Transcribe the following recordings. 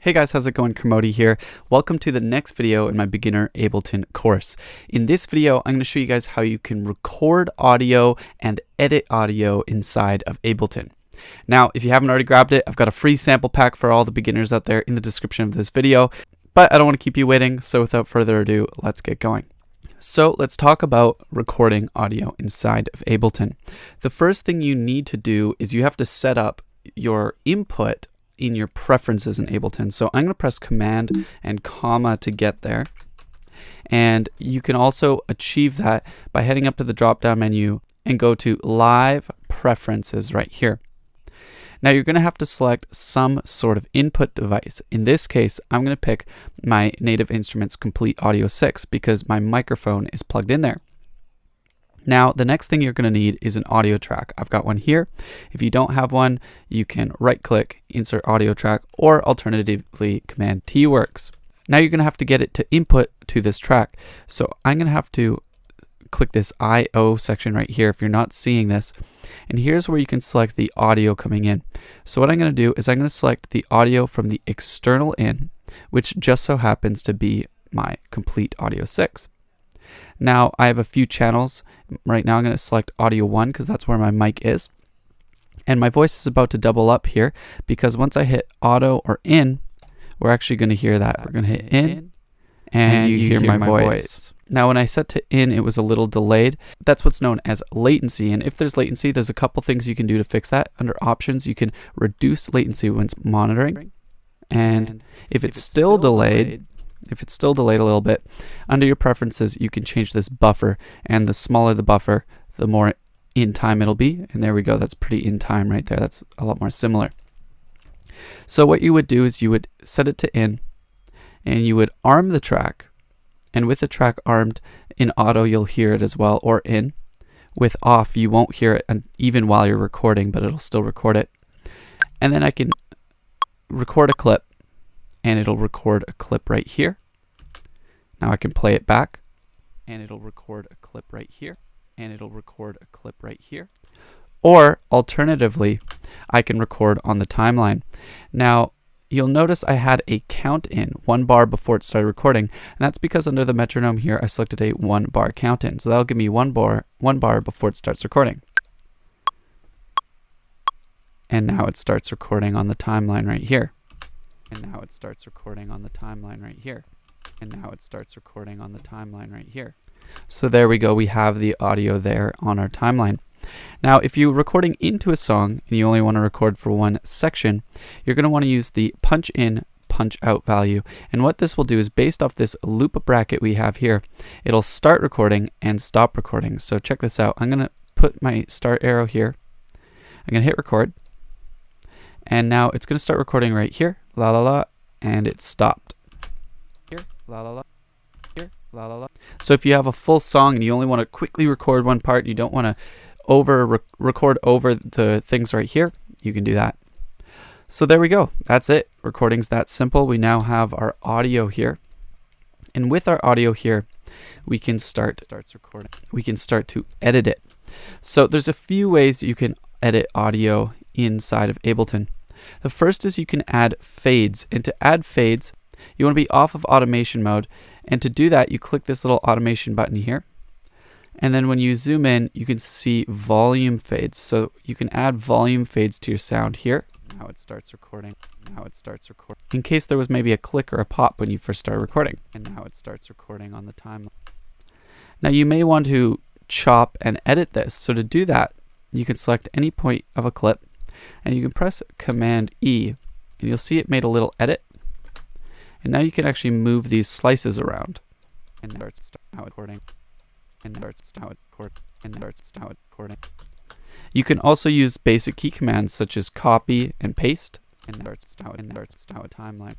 Hey guys, how's it going? Kermode here. Welcome to the next video in my beginner Ableton course. In this video, I'm going to show you guys how you can record audio and edit audio inside of Ableton. Now, if you haven't already grabbed it, I've got a free sample pack for all the beginners out there in the description of this video, but I don't want to keep you waiting, so without further ado, let's get going. So let's talk about recording audio inside of Ableton. The first thing you need to do is you have to set up your input in your preferences in Ableton. So I'm going to press Command and comma to get there. And you can also achieve that by heading up to the drop down menu and go to Live Preferences right here. Now you're going to have to select some sort of input device. In this case, I'm going to pick my Native Instruments Complete Audio 6 because my microphone is plugged in there. Now, the next thing you're going to need is an audio track. I've got one here. If you don't have one, you can right-click, insert audio track, or alternatively, Command T works. Now you're going to have to get it to input to this track. So I'm going to have to click this I/O section right here if you're not seeing this. And here's where you can select the audio coming in. So what I'm going to do is I'm going to select the audio from the external in, which just so happens to be my Complete Audio 6. Now I have a few channels. Right now I'm going to select audio 1 because that's where my mic is. And my voice is about to double up here because once I hit auto or in, we're actually going to hear that. We're going to hit in and you hear my voice. Now when I set to in, it was a little delayed. That's what's known as latency. And if there's latency, there's a couple things you can do to fix that. Under options, you can reduce latency when it's monitoring. And if it's still delayed, a little bit, under your preferences, you can change this buffer, and the smaller the buffer, the more in time it'll be. And there we go. That's pretty in time right there. That's a lot more similar. So what you would do is you would set it to in, and you would arm the track. And with the track armed in auto, you'll hear it as well, or in. With off, you won't hear it even while you're recording, but it'll still record it. And then I can record a clip, and it'll record a clip right here. Now I can play it back, and it'll record a clip right here, and it'll record a clip right here. Or alternatively, I can record on the timeline. Now you'll notice I had a count in 1 bar before it started recording, and that's because under the metronome here I selected a 1 bar count in. So that'll give me one bar before it starts recording. And now it starts recording on the timeline right here. And now it starts recording on the timeline right here. And now it starts recording on the timeline right here. So there we go. We have the audio there on our timeline. Now, if you're recording into a song and you only want to record for one section, you're going to want to use the punch in, punch out value. And what this will do is based off this loop bracket we have here, it'll start recording and stop recording. So check this out. I'm going to put my start arrow here. I'm going to hit record. And now it's going to start recording right here. La la la, and it stopped. Here, la la la, here, la la la. So if you have a full song and you only want to quickly record one part, you don't want to record over the things right here, you can do that. So there we go. That's it. Recording's that simple. We now have our audio here. And with our audio here, we can start recording. We can start to edit it. So there's a few ways you can edit audio inside of Ableton. The first is you can add fades, and to add fades you want to be off of automation mode, and to do that you click this little automation button here, and then when you zoom in you can see volume fades. So you can add volume fades to your sound here. Now it starts recording. Now it starts recording. In case there was maybe a click or a pop when you first started recording. And now it starts recording on the timeline. Now you may want to chop and edit this. So to do that, you can select any point of a clip, and you can press Command E, and you'll see it made a little edit. And now you can actually move these slices around. And now it's recording. And now it's recording. And now it's recording. You can also use basic key commands such as copy and paste. And now it's timeline.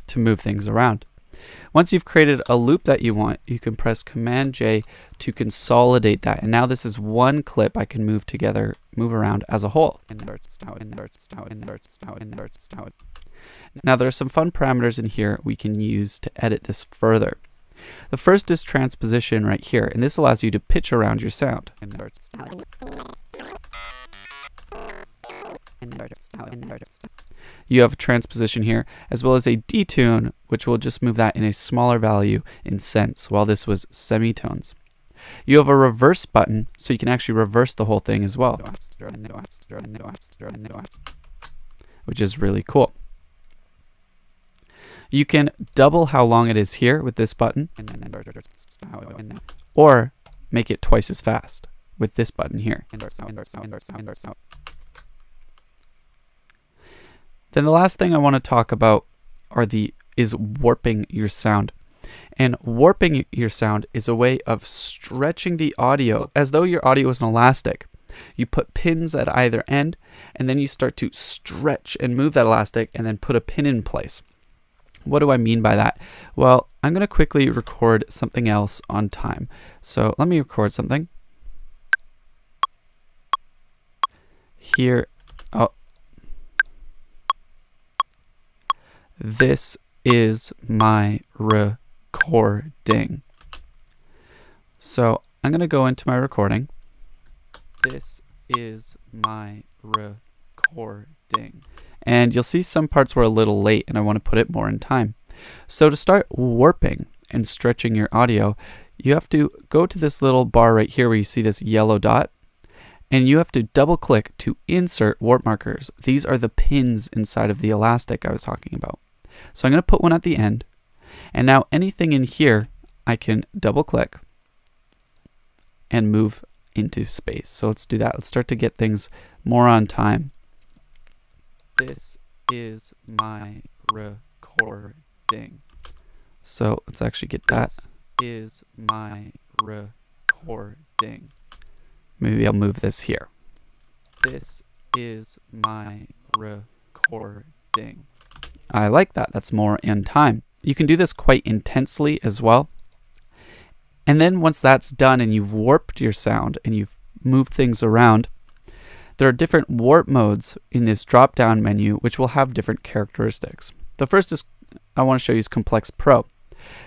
To move things around. Once you've created a loop that you want, you can press Command J to consolidate that. And now this is one clip I can move around as a whole. Now there are some fun parameters in here we can use to edit this further. The first is transposition right here, and this allows you to pitch around your sound. You have transposition here, as well as a detune, which will just move that in a smaller value in cents, while this was semitones. You have a reverse button, so you can actually reverse the whole thing as well, which is really cool. You can double how long it is here with this button, or make it twice as fast with this button here. Then the last thing I want to talk about is warping your sound. And warping your sound is a way of stretching the audio as though your audio is an elastic. You put pins at either end, and then you start to stretch and move that elastic and then put a pin in place. What do I mean by that? Well, I'm going to quickly record something else on time. So let me record something. Here, this is my recording. So I'm going to go into my recording. This is my recording. And you'll see some parts were a little late and I want to put it more in time. So to start warping and stretching your audio, you have to go to this little bar right here where you see this yellow dot, and you have to double click to insert warp markers. These are the pins inside of the elastic I was talking about. So I'm going to put one at the end, and now anything in here I can double click and move into space. So let's do that. Let's start to get things more on time. This is my recording. So let's actually get that. This is my recording. Maybe I'll move this here. This is my recording. I like that. That's more in time. You can do this quite intensely as well. And then once that's done and you've warped your sound and you've moved things around, there are different warp modes in this drop-down menu which will have different characteristics. The first is I want to show you is Complex Pro.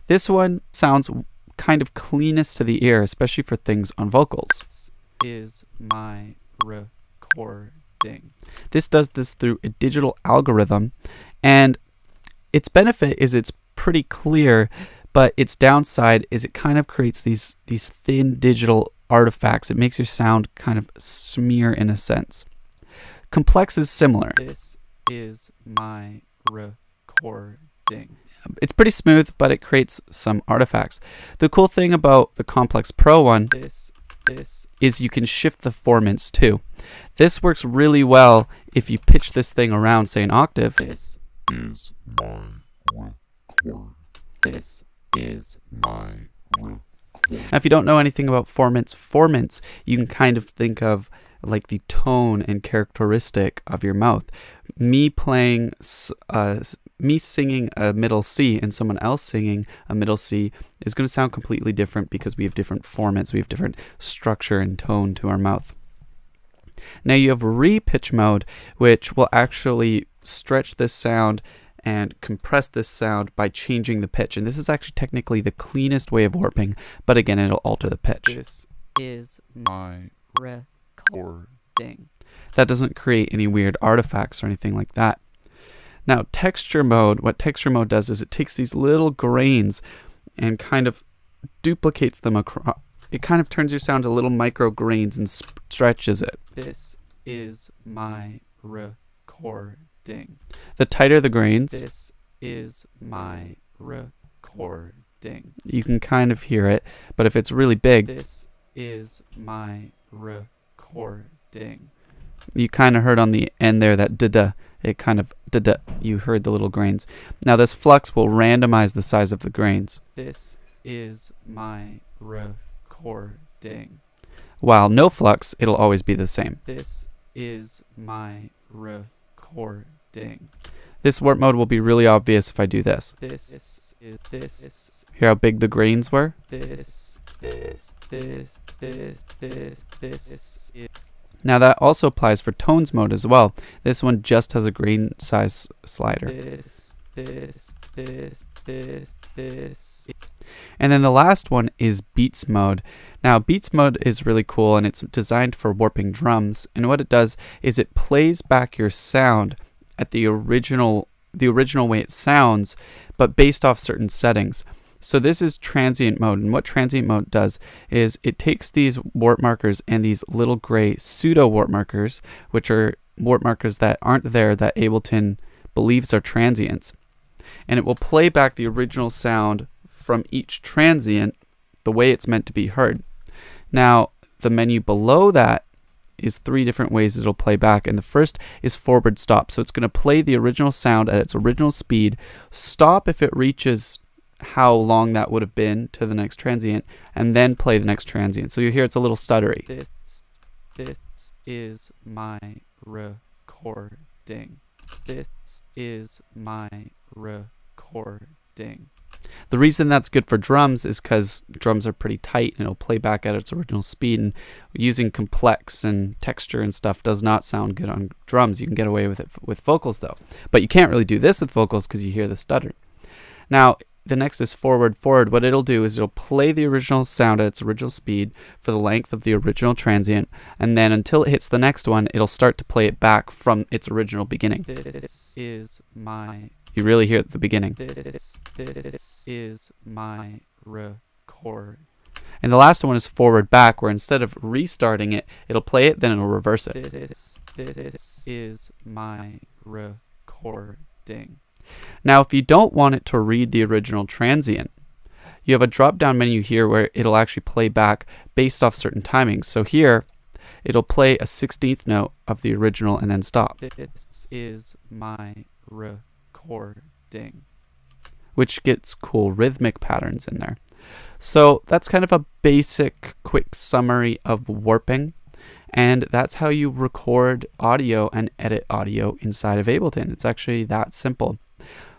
This one sounds kind of cleanest to the ear, especially for things on vocals. This is my recording. This does this through a digital algorithm, and its benefit is it's pretty clear, but its downside is it kind of creates these thin digital artifacts. It makes your sound kind of smear in a sense. Complex is similar. This is my recording. It's pretty smooth, but it creates some artifacts. The cool thing about the Complex Pro one is you can shift the formants too. This works really well if you pitch this thing around, say an octave. This is my record. This is my record. Now, if you don't know anything about formants, you can kind of think of like the tone and characteristic of your mouth. Me singing a middle C and someone else singing a middle C is going to sound completely different because we have different formats, we have different structure and tone to our mouth. Now you have re-pitch mode, which will actually stretch this sound and compress this sound by changing the pitch. And this is actually technically the cleanest way of warping, but again, it'll alter the pitch. This is my recording. That doesn't create any weird artifacts or anything like that. Now, texture mode, what texture mode does is it takes these little grains and kind of duplicates them across. It kind of turns your sound to little micro grains and stretches it. This is my recording. The tighter the grains, this is my recording. You can kind of hear it, but if it's really big, this is my recording. You kind of heard on the end there that da-da. It kind of da-da. You heard the little grains. Now this flux will randomize the size of the grains. This is my recording. While no flux, it'll always be the same. This is my recording. This warp mode will be really obvious if I do this. This is this. Hear how big the grains were? This. Now that also applies for tones mode as well. This one just has a grain size slider. And then the last one is Beats Mode. Now, Beats Mode is really cool, and it's designed for warping drums. And what it does is it plays back your sound at the original way it sounds, but based off certain settings. So this is transient mode, and what transient mode does is it takes these warp markers and these little gray pseudo warp markers, which are warp markers that aren't there that Ableton believes are transients, and it will play back the original sound from each transient the way it's meant to be heard. Now, the menu below that is 3 different ways it'll play back, and the first is forward stop. So it's going to play the original sound at its original speed, stop if it reaches how long that would have been to the next transient, and then play the next transient. So you hear it's a little stuttery. This is my recording. This is my recording. The reason that's good for drums is because drums are pretty tight and it'll play back at its original speed, and using complex and texture and stuff does not sound good on drums. You can get away with it with vocals though, but you can't really do this with vocals because you hear the stutter. Now, the next is forward. What it'll do is it'll play the original sound at its original speed for the length of the original transient, and then until it hits the next one, it'll start to play it back from its original beginning. This is my... You really hear it at the beginning. This is my record. And the last one is forward back, where instead of restarting it, it'll play it, then it'll reverse it. This is my recording. Now, if you don't want it to read the original transient, you have a drop-down menu here where it'll actually play back based off certain timings. So here, it'll play a 16th note of the original and then stop. This is my recording, which gets cool rhythmic patterns in there. So that's kind of a basic, quick summary of warping. And that's how you record audio and edit audio inside of Ableton. It's actually that simple.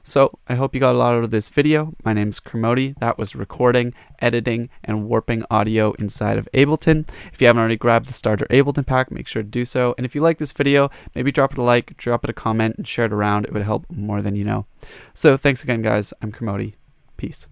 So I hope you got a lot out of this video. My name's Kermode. That was recording, editing, and warping audio inside of Ableton. If you haven't already grabbed the Starter Ableton pack, make sure to do so. And if you like this video, maybe drop it a like, drop it a comment, and share it around. It would help more than you know. So thanks again, guys. I'm Kermode. Peace.